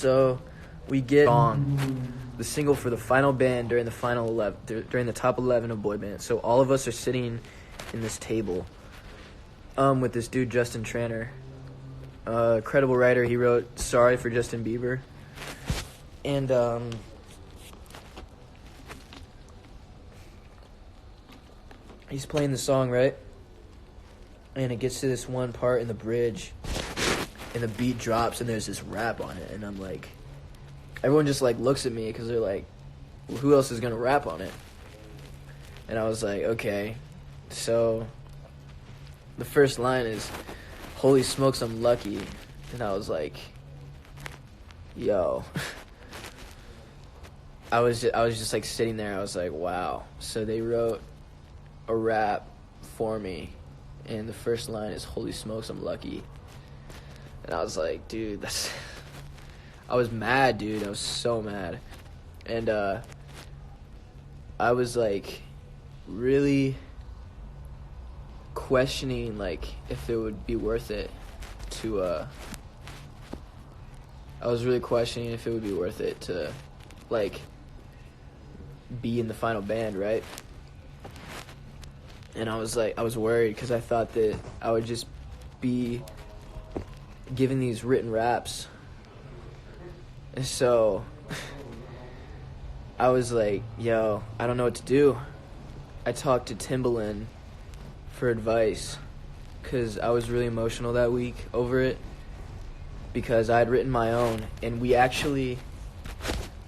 So we get on the single for the final band during the top 11 of boy band. So all of us are sitting in this table with this dude Justin Tranter, credible writer. He wrote "Sorry" for Justin Bieber, and he's playing the song, right? And it gets to this one part in the bridge, and the beat drops, and there's this rap on it, and I'm like, everyone just like looks at me because they're like, well, who else is gonna rap on it? And I was like, okay. So the first line is, "Holy smokes, I'm lucky," and I was like, yo. I was just like sitting there. I was like, wow. So they wrote a rap for me, and the first line is, "Holy smokes, I'm lucky." And I was like, dude, I was mad, dude. I was so mad. And I was like really questioning like if it would be worth it to I was really questioning if it would be worth it to like be in the final band, right? And I was worried because I thought that I would just be given these written raps. And so I was like, yo, I don't know what to do. I talked to Timbaland for advice because I was really emotional that week over it because I had written my own, and we actually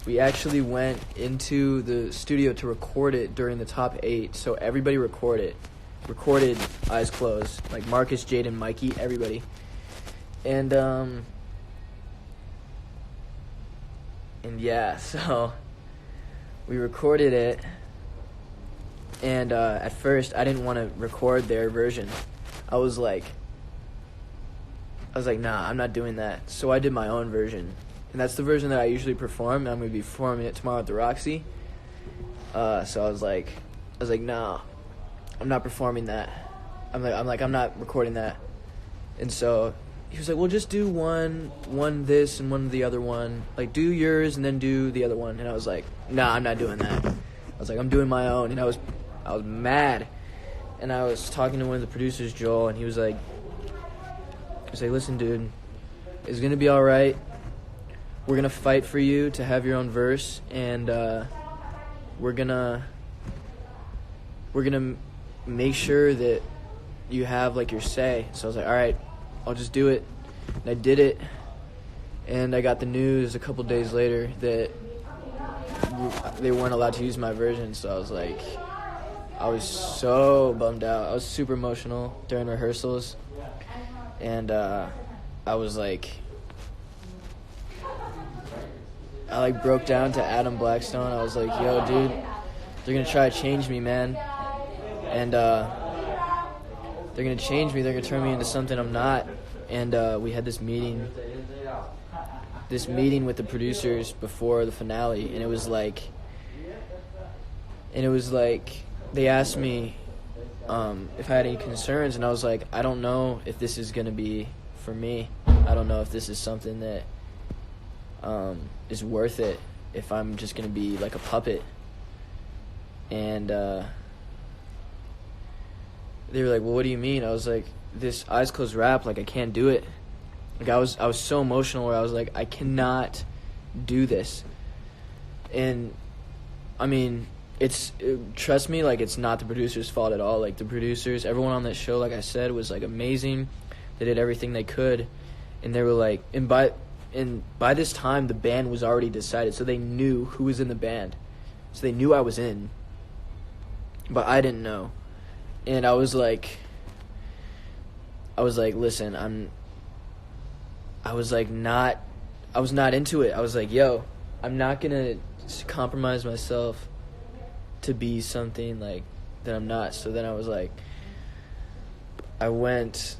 went into the studio to record it during the top 8. So everybody recorded eyes closed, like Marcus, Jaden, Mikey, everybody. And yeah, so we recorded it, and at first I didn't want to record their version. I was like, nah, I'm not doing that. So I did my own version, and that's the version that I usually perform. I'm going to be performing it tomorrow at the Roxy. So I was like, nah, I'm not performing that. I'm not recording that. And so he was like, well, just do one this and one the other one. Like, do yours and then do the other one. And I was like, nah, I'm not doing that. I was like, I'm doing my own. And I was mad. And I was talking to one of the producers, Joel, and he was like, listen, dude, it's going to be all right. We're going to fight for you to have your own verse, and we're going to make sure that you have, like, your say. So I was like, all right, I'll just do it. And I did it, and I got the news a couple days later that they weren't allowed to use my version. So I was like, I was so bummed out. I was super emotional during rehearsals, and I was like, I broke down to Adam Blackstone. I was like, yo, dude, they're going to try to change me, man. And they're going to change me. They're going to turn me into something I'm not. And we had this meeting with the producers before the finale. And it was like they asked me if I had any concerns. And I was like, I don't know if this is going to be for me. I don't know if this is something that is worth it, if I'm just going to be like a puppet. And they were like, well, what do you mean? I was like, this eyes closed rap, like, I can't do it. Like, I was so emotional where I was like, I cannot do this. And I mean, trust me, like, it's not the producer's fault at all. Like, the producers, everyone on that show, like I said, was like amazing. They did everything they could, and they were like, and by this time the band was already decided, so they knew who was in the band. So they knew I was in, but I didn't know. And I was like, listen, I was not into it. I was like, yo, I'm not gonna compromise myself to be something like that I'm not. So then I was like, I went,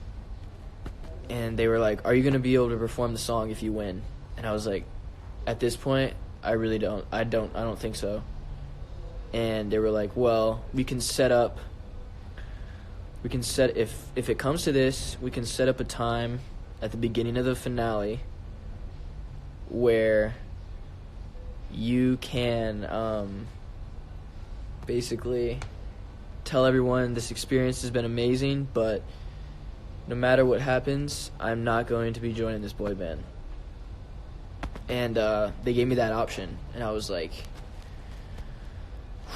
and they were like, are you gonna be able to perform the song if you win? And I was like, at this point, I really don't. I don't think so. And they were like, well, if it comes to this, we can set up a time at the beginning of the finale where you can basically tell everyone this experience has been amazing, but no matter what happens, I'm not going to be joining this boy band. And they gave me that option, and I was like,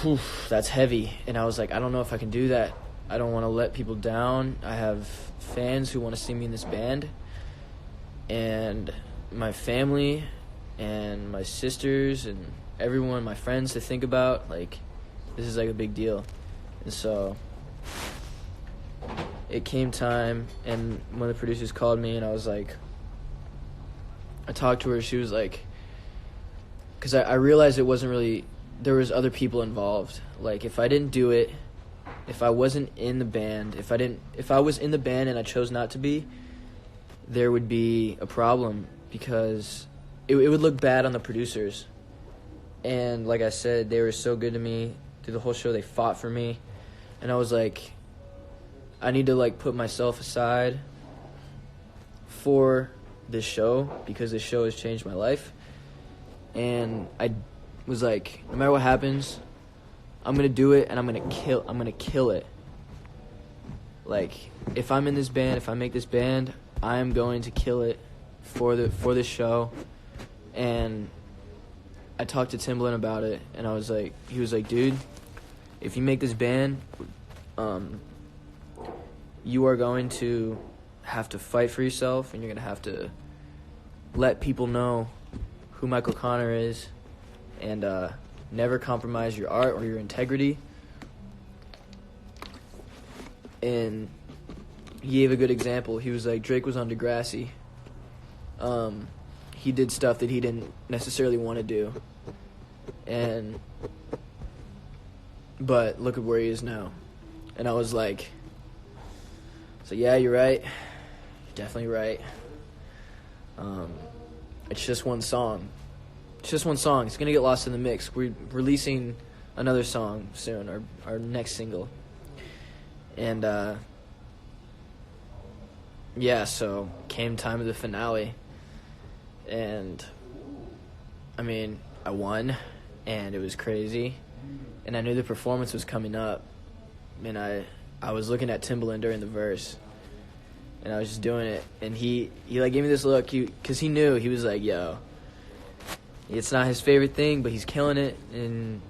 whew, that's heavy. And I was like, I don't know if I can do that. I don't want to let people down. I have fans who want to see me in this band, and my family and my sisters and everyone, my friends, to think about. Like, this is like a big deal. And so it came time, and one of the producers called me, and I was like, I talked to her. She was like, because I realized it wasn't really, there was other people involved. Like, if I didn't do it, if I wasn't in the band, if I was in the band and I chose not to be, there would be a problem, because it would look bad on the producers. And like I said, they were so good to me through the whole show. They fought for me, and I was like, I need to like put myself aside for this show, because this show has changed my life. And I was like, no matter what happens, I'm gonna do it, and I'm gonna kill it. Like, if I'm in this band, if I make this band, I'm going to kill it for this show. And I talked to Timbaland about it, and he was like, dude, if you make this band, you are going to have to fight for yourself, and you're going to have to let people know who Michael Conor is, and never compromise your art or your integrity. And he gave a good example. He was like, Drake was on Degrassi. He did stuff that he didn't necessarily want to do. But look at where he is now. And I was like, so yeah, you're right. You're definitely right. It's just one song. It's just one song. It's going to get lost in the mix. We're releasing another song soon, our next single. And, yeah, so came time of the finale. And, I mean, I won, and it was crazy. And I knew the performance was coming up. And I was looking at Timbaland during the verse, and I was just doing it. And he like gave me this look, because he knew. He was like, yo, it's not his favorite thing, but he's killing it. And